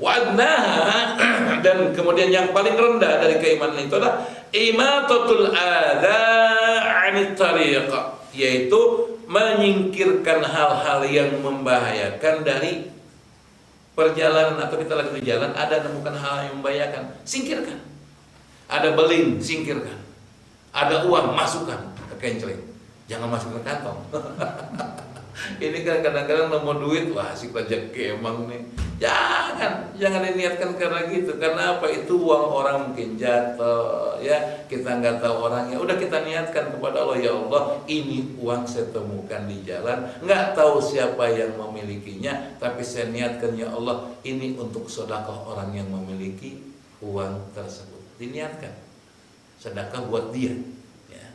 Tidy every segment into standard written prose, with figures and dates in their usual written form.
Wa adnaha dan kemudian yang paling rendah dari keimanan itu adalah imatatul adza 'anit tariq, yaitu menyingkirkan hal-hal yang membahayakan dari perjalanan. Atau kita lagi di jalan ada menemukan hal yang membahayakan, singkirkan. Ada beling, singkirkan. Ada uang, masukkan ke kenceleng, jangan masukkan ke kantong. Ini kan kadang-kadang nemu duit, wah si rezeki emang nih. Jangan diniatkan karena gitu. Karena apa? Itu uang orang mungkin jatuh, ya kita nggak tahu orangnya. Udah kita niatkan kepada Allah, ya Allah, ini uang saya temukan di jalan, nggak tahu siapa yang memilikinya, tapi saya niatkan ya Allah, ini untuk sedekah orang yang memiliki uang tersebut. Diniatkan sedekah buat dia, ya.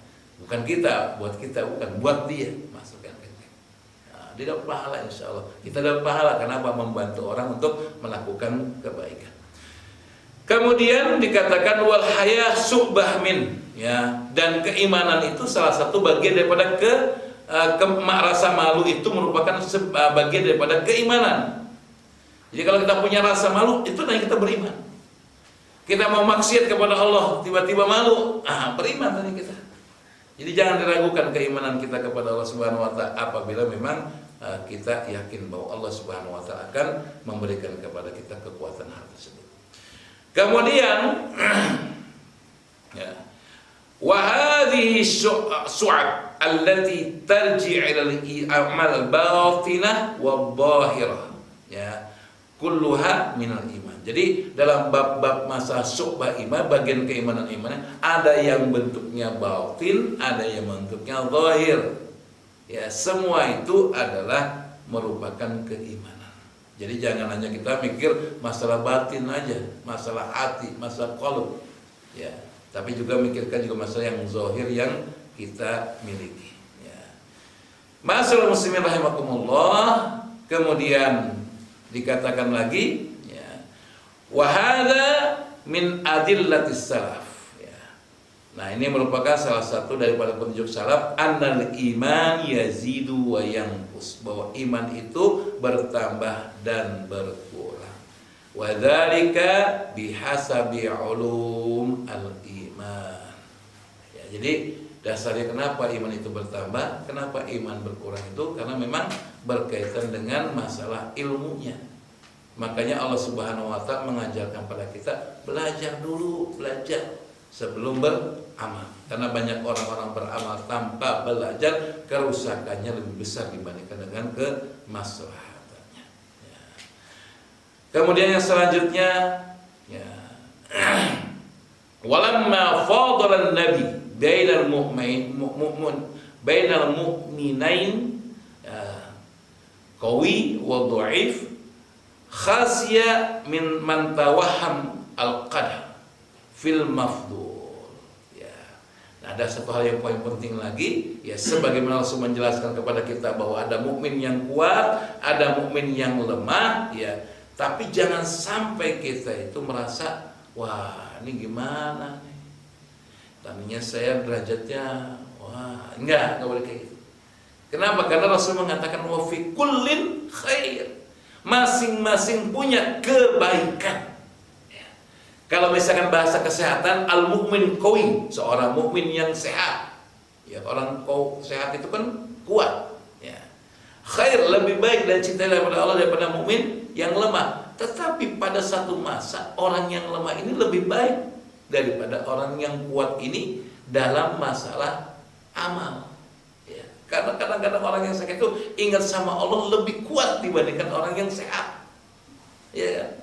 Bukan kita, buat kita, bukan buat dia. Masukkan. Dia dapat pahala, insya Allah. Kita dapat pahala. Kenapa? Membantu orang untuk melakukan kebaikan. Kemudian dikatakan wal haya su'bah min, ya. Dan keimanan itu salah satu bagian daripada rasa malu itu merupakan bagian daripada keimanan. Jadi kalau kita punya rasa malu, itu namanya kita beriman. Kita mau maksiat kepada Allah, tiba-tiba malu, beriman tadi kita. Jadi jangan diragukan keimanan kita kepada Allah Subhanahu wa taala apabila memang kita yakin bahwa Allah Subhanahu wa taala akan memberikan kepada kita kekuatan hal tersebut. Kemudian ya, wa hadhihi su'ab allati tarji' ila al-a'mal batinah wa dhahirah, ya, kulluha minal iman. Jadi dalam bab-bab masa syu'bah iman, bagian keimanan ada yang bentuknya batin, ada yang bentuknya zahir. Ya, semua itu adalah merupakan keimanan. Jadi jangan hanya kita mikir masalah batin aja, masalah hati, masalah qalb, ya. Tapi juga mikirkan juga masalah yang zahir yang kita miliki, ya. Masalah muslimin rahimakumullah. Kemudian dikatakan lagi, ya, wa hadza min adillatis salaf. Nah, ini merupakan salah satu daripada petunjuk salaf, annal iman yazidu wa yanqus, bahwa iman itu bertambah dan berkurang. Wa dzalika bihasabi ulum al-iman. Ya, jadi dasarnya kenapa iman itu bertambah, kenapa iman berkurang itu karena memang berkaitan dengan masalah ilmunya. Makanya Allah Subhanahu wa taala mengajarkan pada kita belajar dulu, belajar sebelum beramal. Karena banyak orang-orang beramal tanpa belajar, kerusakannya lebih besar dibandingkan dengan kemaslahatannya, ya. Kemudian yang selanjutnya, ya, walamma fadala an-nabi bainal mu'minain qawi wa dha'if khasya min man tawahham al-qadh fil mafdul, ya. Nah, ada satu hal yang poin penting lagi, ya, sebagaimana Rasul menjelaskan kepada kita bahwa ada mukmin yang kuat, ada mukmin yang lemah, ya. Tapi jangan sampai kita itu merasa, wah, ini gimana nih? Tadinya saya derajatnya, wah, enggak boleh kayak gitu. Kenapa? Karena Rasul mengatakan wa fi kullin khair. Masing-masing punya kebaikan. Kalau misalkan bahasa kesehatan, al-mu'min qawi, seorang mukmin yang sehat. Ya, orang sehat itu kan kuat, ya. Khair, lebih baik dan cinta daripada Allah daripada mukmin yang lemah. Tetapi pada satu masa orang yang lemah ini lebih baik daripada orang yang kuat ini dalam masalah amal. Ya. Karena kadang-kadang orang yang sakit itu ingat sama Allah lebih kuat dibandingkan orang yang sehat. Ya.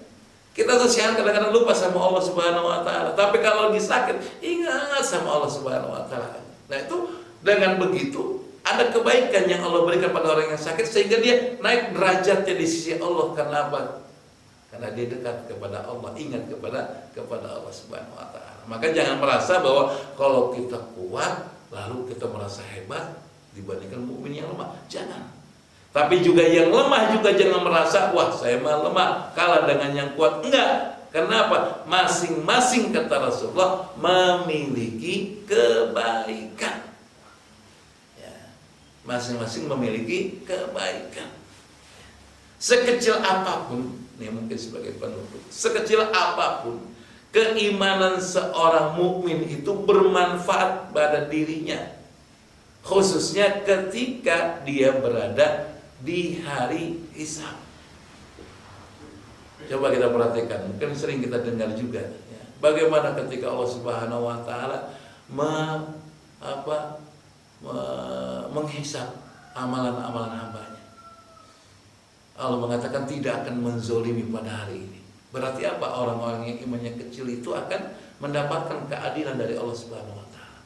Kita tuh sehat kadang-kadang lupa sama Allah Subhanahu wa taala. Tapi kalau lagi sakit, ingat sama Allah Subhanahu wa taala. Nah, itu dengan begitu ada kebaikan yang Allah berikan pada orang yang sakit sehingga dia naik derajatnya di sisi Allah. Karena apa? Karena dia dekat kepada Allah, ingat kepada Allah Subhanahu wa taala. Maka jangan merasa bahwa kalau kita kuat lalu kita merasa hebat dibandingkan mukmin yang lemah. Jangan. Tapi juga yang lemah juga jangan merasa, wah, saya mah lemah kalah dengan yang kuat. Enggak. Kenapa? Masing-masing, kata Rasulullah, memiliki kebaikan. Ya. Masing-masing memiliki kebaikan. Sekecil apapun Ini mungkin sebagai penutup. Sekecil apapun keimanan seorang mukmin itu bermanfaat pada dirinya, khususnya ketika dia berada di hari hisab. Coba kita perhatikan, mungkin sering kita dengar juga ya, bagaimana ketika Allah Subhanahu wa taala menghisab amalan-amalan hambanya. Allah mengatakan tidak akan menzolimi pada hari ini. Berarti apa? Orang-orang yang imannya kecil itu akan mendapatkan keadilan dari Allah Subhanahu wa taala.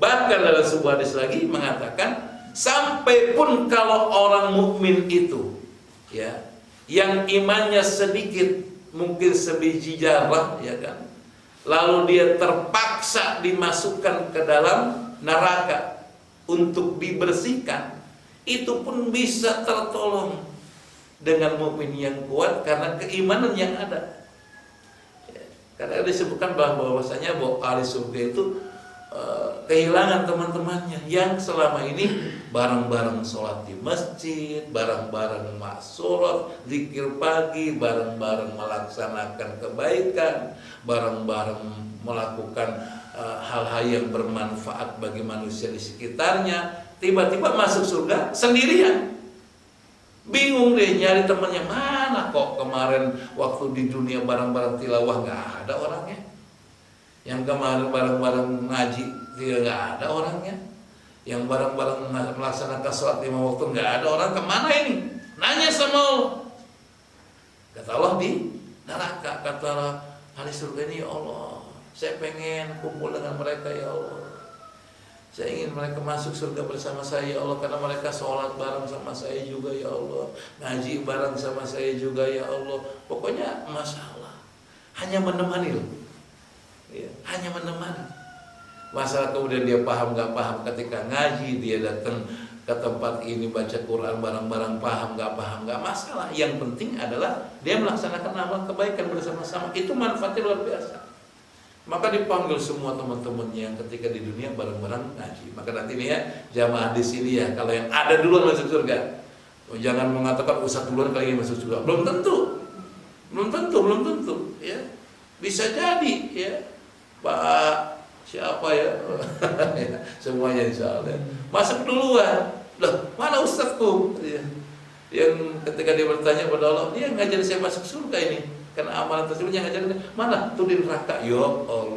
Bahkan dalam sebuah hadis lagi mengatakan, sampai pun kalau orang mukmin itu ya, yang imannya sedikit, mungkin sebiji zarah ya kan, lalu dia terpaksa dimasukkan ke dalam neraka untuk dibersihkan, itu pun bisa tertolong dengan mukmin yang kuat karena keimanan yang ada. Karena disebutkan bahwasanya bahwa ahli surga itu kehilangan teman-temannya yang selama ini bareng-bareng sholat di masjid, bareng-bareng maksurat, zikir pagi, bareng-bareng melaksanakan kebaikan, bareng-bareng melakukan hal-hal yang bermanfaat bagi manusia di sekitarnya. Tiba-tiba masuk surga sendirian, bingung deh nyari temannya mana. Kok kemarin waktu di dunia bareng-bareng tilawah nggak ada orangnya, yang kemarin bareng-bareng ngaji nggak ada orangnya, yang bareng-bareng melaksanakan sholat 5 waktu nggak ada orang. Kemana ini? Nanya sama Allah. Kata Allah di neraka. Kata ahli surga ini, ya Allah, saya pengen kumpul dengan mereka ya Allah. Saya ingin mereka masuk surga bersama saya ya Allah, karena mereka sholat bareng sama saya juga ya Allah, ngaji bareng sama saya juga ya Allah. Pokoknya masalah hanya menemani loh ya, hanya menemani. Masalah kemudian dia paham gak paham ketika ngaji, dia datang ke tempat ini baca Quran bareng-bareng, paham gak masalah. Yang penting adalah dia melaksanakan amal kebaikan bersama-sama, itu manfaatnya luar biasa. Maka dipanggil semua teman-temannya yang ketika di dunia bareng-bareng ngaji. Maka nanti nih ya, jamaah di sini ya, kalau yang ada duluan masuk surga, jangan mengatakan ustaz duluan kali ini masuk surga. Belum tentu ya. Bisa jadi ya, Pak siapa ya, semuanya insya Allah masuk duluan. Loh, mana ustazku ya, yang ketika dia bertanya pada Allah, dia ngajarin saya masuk surga ini karena amalan tersebut yang ngajarin, mana tuh di neraka. Ya Allah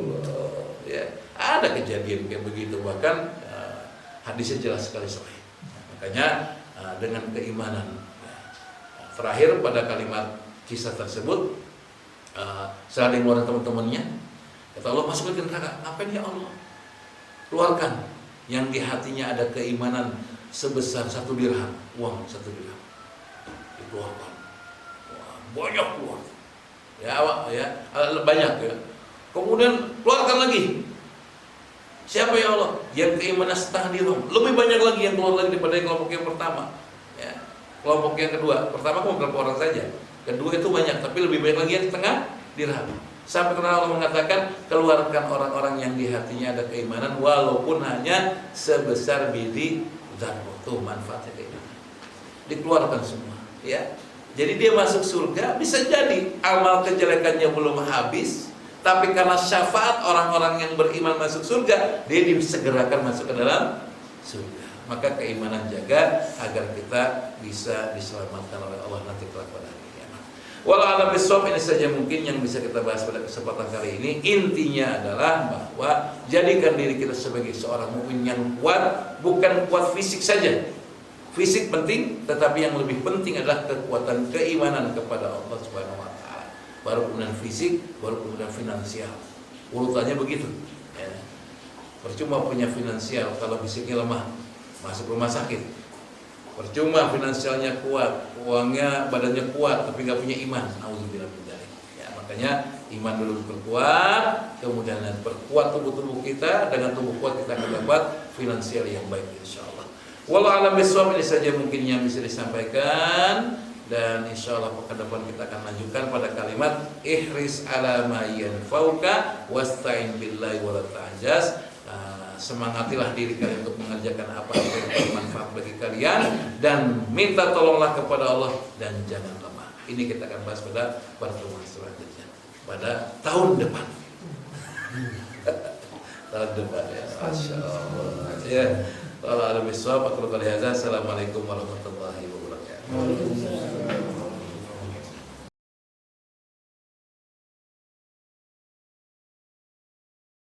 ya, ada kejadian kayak begitu. Bahkan hadisnya jelas sekali sahih. Makanya dengan keimanan terakhir pada kalimat kisah tersebut, saling orang teman-temannya, kata Allah, masuk ke neraka. Ngapain ya Allah? Keluarkan yang di hatinya ada keimanan sebesar 1 dirham, uang 1 dirham. Dikeluarkan. Wah, banyak keluar. Ya, banyak ya. Kemudian keluarkan lagi. Siapa ya Allah? Yang keimanan setengah dirham. Lebih banyak lagi yang keluar lagi daripada kelompok yang pertama. Ya. Kelompok yang kedua. Pertama cuma beberapa orang saja. Kedua itu banyak, tapi lebih banyak lagi yang setengah dirham. Sampai karena Allah mengatakan, keluarkan orang-orang yang di hatinya ada keimanan walaupun hanya sebesar biji zarah. Tuh manfaatnya keimanan. Dikeluarkan semua, ya. Jadi dia masuk surga, bisa jadi amal kejelekannya belum habis, tapi karena syafaat orang-orang yang beriman masuk surga, dia disegerakan masuk ke dalam surga. Maka keimanan jaga agar kita bisa diselamatkan oleh Allah nanti kelak pada hari kiamat. Walau alam bisawab, ini saja mungkin yang bisa kita bahas pada kesempatan kali ini. Intinya adalah bahwa jadikan diri kita sebagai seorang mukmin yang kuat, bukan kuat fisik saja. Fisik penting, tetapi yang lebih penting adalah kekuatan keimanan kepada Allah Subhanahu wa taala. Baru kemudian fisik, baru kemudian finansial. Urutannya begitu. Ya. Percuma punya finansial kalau fisiknya lemah, masuk rumah sakit. Percuma finansialnya kuat, uangnya, badannya kuat, tapi nggak punya iman. Auzubillah min dzalik. Ya, makanya iman dulu berkuat, kemudian perkuat tubuh kita. Dengan tubuh kuat kita akan dapat finansial yang baik insyaallah. Wallahu a'lam bishawab, ini saja mungkin yang bisa disampaikan, dan insyaallah ke depan kita akan lanjutkan pada kalimat ihris ala ma yanfauka wasta'in billahi wala ta'jaz. Semangatilah diri kalian untuk mengerjakan apa-apa yang bermanfaat bagi kalian, dan minta tolonglah kepada Allah dan jangan lemah. Ini kita akan bahas pada pertemuan selanjutnya pada tahun depan. Tahun depan ya, Masya Allah. Ya, kalau ada bisawab, aku kali hadza. Assalamualaikum warahmatullahi wabarakatuh.